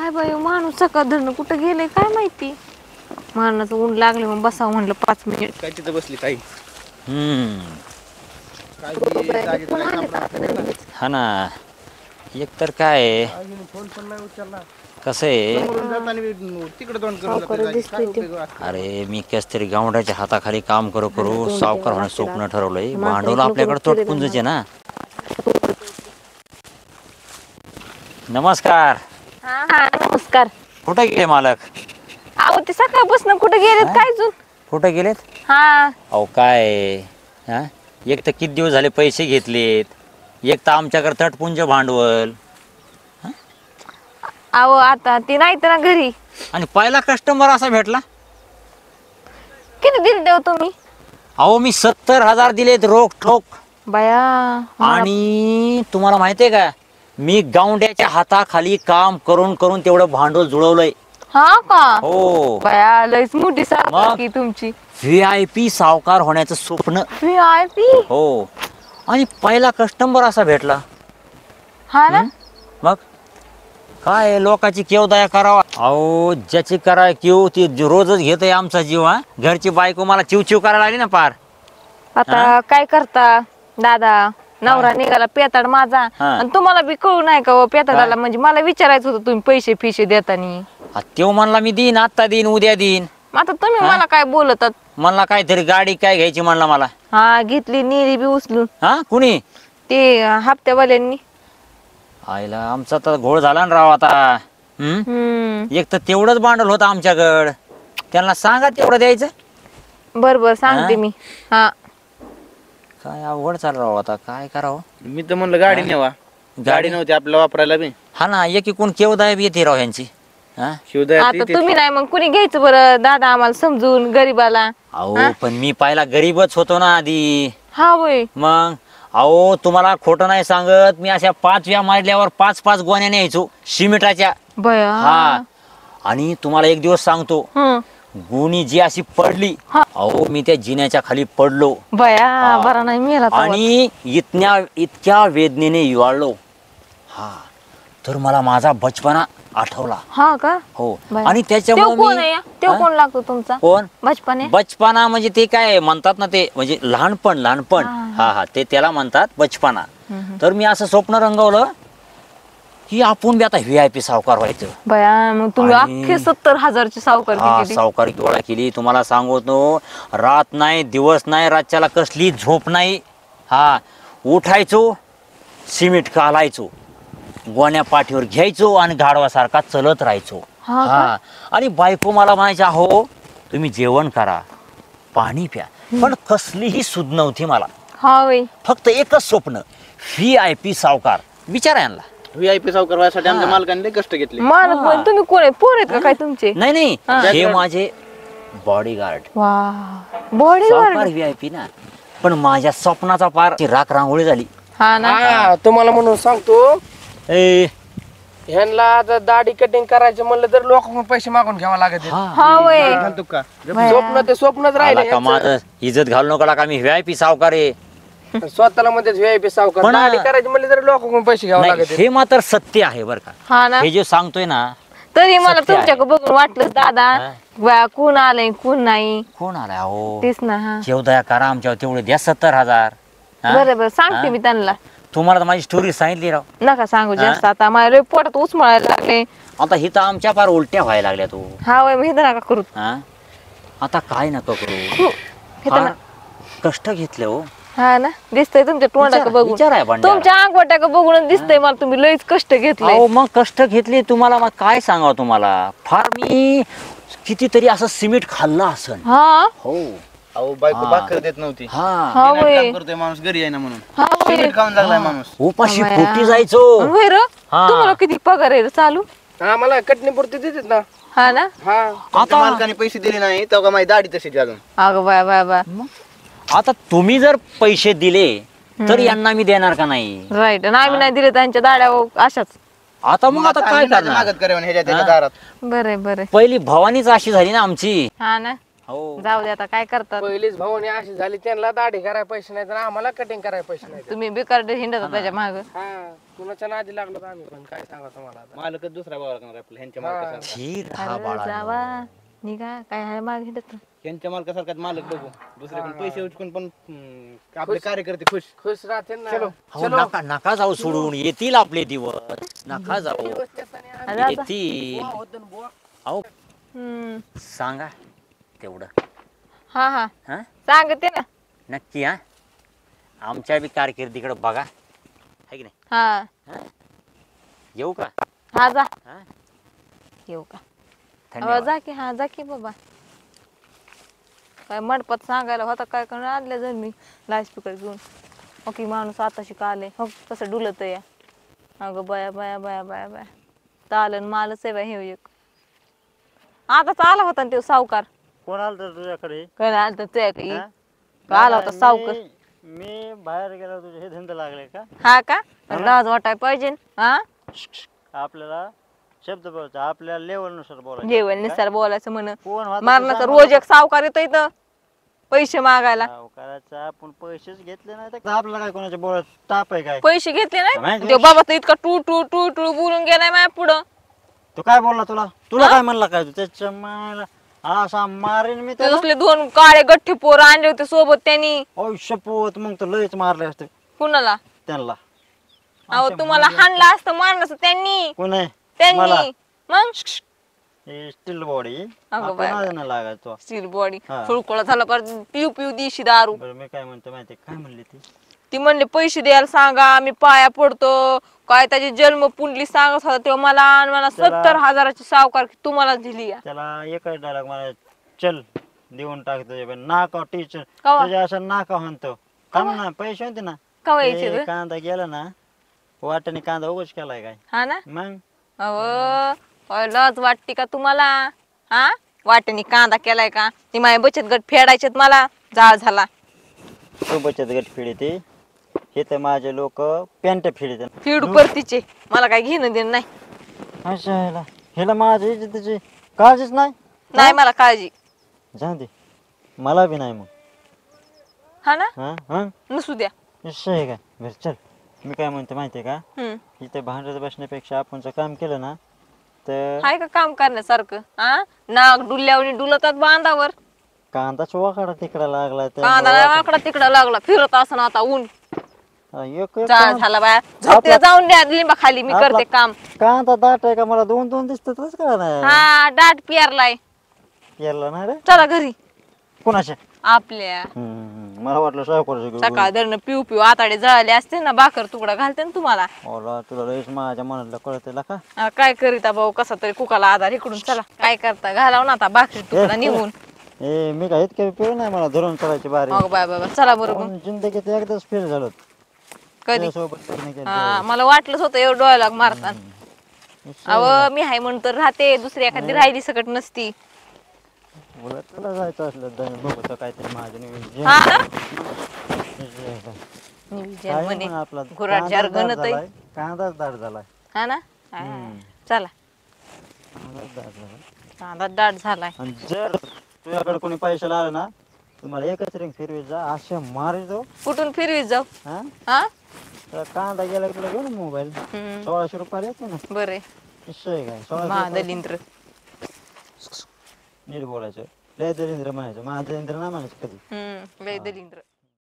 काय बाई माणूस सकाळ धरण कुठं गेले काय माहिती. मारणाचं ऊन लागले मग बसावं म्हणलं 5 मिनिट. काय तिथं बसली ताई? काय हा ना. एक तर काय फोन पण नाही उचलला. कसं आहे, तिकडे तोंड करून जाते. अरे मी कस तरी गावंड्याच्या हाताखाली काम करू करू सावकार होण्याचं स्वप्न ठरवलंय. भांडवल आपल्याकडे तोटपुंजच आहे ना. नमस्कार. हा हा नमस्कार. कुठे गेले मालक? अहो ते सकाळपासून कुठे गेलेत काय जून? कुठे गेलेत? हा अहो काय हा, एक तर किती दिवस झाले पैसे घेतलेत, एक तर आमच्याकडे तटपुंज भांडवल. अहो आता ती नाही तर ना घरी. आणि पहिला कस्टमर असा भेटला. किती दिले देव तुम्ही? अहो मी 70,000 दिलेत रोख ठोक. बाया आणि तुम्हाला माहितीये का, मी गावंड्याच्या हाताखाली काम करून करून तेवढं भांडवल जुळवलंय. हा का? हो. बाया लयच मोठी सावकार की तुमची. VIP सावकार होण्याचं स्वप्न. VIP? हो. आणि पहिला कस्टमर असा भेटला. हा ना. मग काय लोकांची केव दया करावा. अहो ज्याची करा किव ती रोजच घेतोय आमचा जीव. हा, घरची बायको मला चिव चिव करायला लागली ना पार. आता काय करता दादा, नवरा निघाला पेताड माझा आणि तुम्हाला बी कळू नाही का पेताडाला. म्हणजे मला विचारायचं होतं तुम्ही पैसे फिशे देतानी. तेव्हा म्हणला मी देईन, आत्ता देईन, उद्या देईन. आता तुम्ही मला काय बोलतात? म्हणला काहीतरी गाडी काय घ्यायची म्हणला मला. हा घेतली निरी बी उचलून. हा कुणी? ते हप्त्यावाल्यांनी. आईला आमचा तर घोळ झाला ना राव आता. एक तर तेवढंच भांडवल होतं आमच्याकडं. त्यांना सांगा तेवढं द्यायचं. बर सांगते मी. हा काय अवघड चालू राव आता, काय करावं. मी तर म्हणलं गाडी नेवा. गाडी नव्हती आपल्याला वापरायला बी. हा ना, एकीकडून केवदाय बी येते राव यांची. हा शिवदया आता तुम्ही नाही मग कुणी घ्यायचं बरं दादा आम्हाला समजून गरीबाला. अहो पण मी पहिला गरीबच होतो ना आधी. हा होय. मग अहो तुम्हाला खोटं नाही सांगत, मी अशा 5व्या मारल्यावर 5-5 गोण्या न्यायचो सिमेंटाच्या. बया. हा आणि तुम्हाला एक दिवस सांगतो, गुणी जी अशी पडली, अहो मी त्या जिन्याच्या खाली पडलो. बया बरा नाही मेला. आणि इतक्या वेदनेने युवाळलो. हा तर मला माझा बचपना आठवला. हा का? हो. बया. आणि त्याच्यामुळे कोण लागतो तुमचा? कोण? बचपन. बचपना म्हणजे ते काय म्हणतात ना, ते म्हणजे लहानपण. हा ते त्याला म्हणतात बचपना. तर मी असं स्वप्न रंगवलं की आपण बी आता VIP सावकार व्हायचं. बया मग तुम्ही अख्खे 70,000ची सावकार सावकारी गोळा केली. तुम्हाला सांगतो, रात नाही दिवस नाही, रातच्याला कसली झोप नाही. हा उठायचो, सिमेंट कालायचो, गोण्या पाठीवर घ्यायचो आणि गाढवासारखा चलत राहायचो. हा आणि बायको मला म्हणायची, अहो तुम्ही जेवण करा, पाणी प्या, पण कसलीही सुध नव्हती मला. हा होय. फक्त एकच स्वप्न, VIP सावकार. विचारा यांना. VIP सावकार व्हायसाठी आमच्या मालकाने लय कष्ट घेतले. मालक तुम्ही कोण आहे? पोर आहेत का काय तुमचे? नाही हे माझे बॉडीगार्ड. वा बॉडीगार्ड. VIP ना, पण माझ्या स्वप्नाचा पार राख रांगोळी झाली. हा ना. तुम्हाला म्हणून सांगतो, ह्यांना आता दाढी कटिंग करायचं म्हणलं तर लोकांकडून पैसे मागून घ्यावा लागत. हा होय. घालतो का? स्वप्न ते स्वप्नच राहिले. माझं इज्जत घालू नका का, मी VIP सावकार आहे. स्वतःला मध्ये VIP सावकार. पण दाढी करायची म्हणलं तर लोकांकडून पैसे घ्यावा नाही, लागत. हे मात्र सत्य आहे बरं का. हा ना. हे जे सांगतोय ना, तरी मला सत्य आहे. तुमच्याकडे बघून वाटलं दादा कोण आलंय कोण नाही. कोण आलाय? अहो तेच ना. हा केवदया करा आमच्यावर, तेवढे द्या 70,000. बरोबर सांगते मी त्यांना. तुम्हाला तर माझी स्टोरी सांगितली राव. नका सांगू जास्त. आता माझ्या पोटात उचमळायला लागले. आता ही तर आमच्या फार उलट्या व्हायला लागल्या. तू हा वय मी नका करू. आता काय नका करू. फार कष्ट घेतले हो. हा ना दिसतंय तुमच्या तोंडाकडे बघून, विचाराय बंड्याला. तुमच्या अंगवट्याकडे बघून दिसतंय मला तुम्ही लयच कष्ट घेतले. अहो मग कष्ट घेतले. तुम्हाला मग काय सांगावं, तुम्हाला फार मी कितीतरी असं सिमेंट खाल्लं असन. हा हो. अहो बायको भाकर देत नव्हती. हा हा बिना वय. काम करतोय माणूस, घरी आहे ना म्हणून. हा वय. सिमेंट खाऊन लागलाय माणूस. उपाशी अमया. पोटी जायचो. होय र. तुम्हाला किती पगार आहे रे चालू? आम्हाला कटणी पुरती देतात ना. हा ना. हा आता मालकाने पैसे दिले नाही तेव्हा माझी दाढी तशीच अजून. अगं बाय बाय बाय. आता तुम्ही जर पैसे दिले तर यांना मी देणार का नाही? राईट. आणि आम्ही नाही दिले त्यांच्या दाड्या अशाच. आता मग आता काय करणार? मागत करावं ह्याच्या त्याच्या दारात. बरे बरे. पहिली भवानीच अशी झाली ना आमची. हा ना. हो. जाऊ दे आता काय करतात. पहिलीच भावनी अशी झाली, त्यांना दाढी करायला पैसे नाही तर आम्हाला कटिंग करायला पैसे नाही. तुम्ही बेकार हिंडत त्याच्या माग. कुणाच्या नादी लागलो तर आम्ही पण काय सांगा तुम्हाला आता. मालकच दुसरा बाबा लागणार आपलं ह्यांच्या मालकासारखा. धीर राहा अरे बाळा जावा निघा काय आहे माग हिंडत ह्यांच्या मालकासारखाच मालक बघू दुसरीकडून पैसे उचकून पण आपले कार्यकर्ते खुश. खुश राहते ना. हो, नका नका जाऊ सोडून, येतील आपले दिवस, नका जाऊ, येतील. अहो सांगा तेवढं. हा हा हा सांगते ना. नक्की. हा आमच्या बी कारकिर्दीकडे बघा, है की नाही? हा येऊ का? हा जा हा येऊ का? धन्यवाद. जा की हा जा की बाबा. काय मंडपात सांगायला होता काय करून आणले जर मी लाईस्पीकर घेऊन. ओके माणूस आताशी का आले हो कसं डुलत या. अगं बया बया बया बया बया चालन मालच आहे बाय हे एक. आताच आला होता ना तो सावकार. कोण आलं तर तुझ्याकडे? काय आलं तर ते काही हा? आला होता सावकार. मी बाहेर गेलो, तुझे हे धंदे लागले का? हा का लाज वाटाय पाहिजे हा. आपल्याला शब्द बोलायचा, आपल्या लेवल नुसार बोलायचं. जेवण निसार बोलायचं म्हण. कोण होता मारण्याचं तुझा? रोज एक सावकार येतो इथं पैसे मागायला. सावकाराचा आपण पैसेच घेतले नाही तर आपल्याला काय कोणाच्या बोलत ताप आहे काय? पैसे घेतले नाही माहिती तो बाबा तर इतका टू टू टू टू बोलून गेलाय माझ्या पुढं. तू काय बोलला? तुला काय म्हणला काय? तू त्याच्या मायला असा मारेन मी ते त्याला. दुसरे दोन काळे गठ्ठे पोरं आणले होते सोबत त्यांनी. शपथ, मग तर लयच मारले असते कुणाला? त्यांना. अहो तुम्हाला हाणला असतं मारलं असतं त्यांनी. कोण आहे? मला? त्यांनी मग स्टील बॉडी अगं बाय बाय. लागायचो. स्टील बॉडी हा. सुळकोळा झाला पर पिऊ पिऊ दिशी दारू. बरं मी काय म्हणतो माहिती काय म्हणली ती? ती म्हणले पैसे द्यायला सांगा मी पाया पडतो. काय त्याची जन्म कुंडली सांगत होता तेव्हा मला आणि मला त्याला- 70,000ची सावकार तुम्हाला दिली. त्याला एकच डायलॉग मला चल देऊन टाक तुझ्या नाका टीचर कवा? तुझ्या असं नाका म्हणतो. थांब ना, पैसे होते ना. कवा ते यायचे रे? कांदा गेला ना, वाट्याने कांदा उगाच केलाय काय हा ना. मग? अहो काय लाज वाटते का तुम्हाला हा. वाटेनी कांदा केलाय का? ती माझे बचत गट फेडायचेत मला जाळ झाला. तू बचत गट फिडते, हे तर माझे लोक पॅन्ट फिडते. फिडू परतीचे मला काय घेणं देणं नाही. अच्छा ह्याला माझी इज्जतीची काळजीच नाही. नाही मला काळजी. जाऊ दे, मला बी नाही मग. हा ना हा हा नसू द्या. निश्चय आहे काय? बरं चल, मी काय म्हणतो माहितीये का? हम्म इथे भांडत बसण्यापेक्षा आपण जर काम केलं ना तर हाय का काम करण्यासारखं हा. नाग डुल्यावर डुलतात बांधावर. कांदाच वाकडा तिकडा लागला कांदा आकडा तिकडा लागला फिरत असं आता ऊन एक जाळ झाला बाया. झोपते जाऊन द्या लिंबा खाली मी करते काम. कांदा दाट आहे का? मला दोन दोन दिसतातच का नाही? हा डाट पियारलाय. यायला नाही रे चला घरी कोणाच्या? आपल्या. मला वाटलं सावकाराच्या सकाळ दरनं पिऊ पिऊ आताडे जळाले असते ना भाकर तुकडा घालते ना तुम्हाला. ओला तुला लयच माझ्या मनाला कळत का? काय करीता भाऊ कसा तरी कुकाला आधार इकडून चला काय करता घालाव ना आता भाकरी तुकडा निघून. ए मी काय इतकं पिऊ नाही, मला धरून करायची बारी. अगं बाय बाबा चला बरोबर. जिंदगीत एकदाच फेल झालो कधी सोबत लग्न केलं हा मला वाटलंच होतं एवढं डोळ्याला मारतात. अव मी हाय म्हणून तर राहते दुसरी एखादी राहिली सकट नसती. बोला तुला जायचं असलं बघतो काहीतरी माझं नियोजन. हा ना काय नियोजन म्हणे पण आपला घोराट जार कांदाच दाट गणत आहे. झालाय, कांदाच दाट झालाय. हा ना चला कांदाच दाट झालाय. कांदा दाट झालाय. आणि जर तुझ्याकडे कोणी पैसे लावले ना तुम्हाला एकच रिंग फिरवी जा, असे मारी जाऊ. कुठून फिरवीत जाऊ हा हा. तर कांदा गेला की तुला घेऊ ना मोबाईल. 1600 रुपये येतो ना. बरे निश्चय काय 1600 महादलिंद्र नीट बोलायचं. लय दलिंद्र म्हणायचं, महादलिंद्र नाही म्हणायचं कधी. लय दलिंद्र.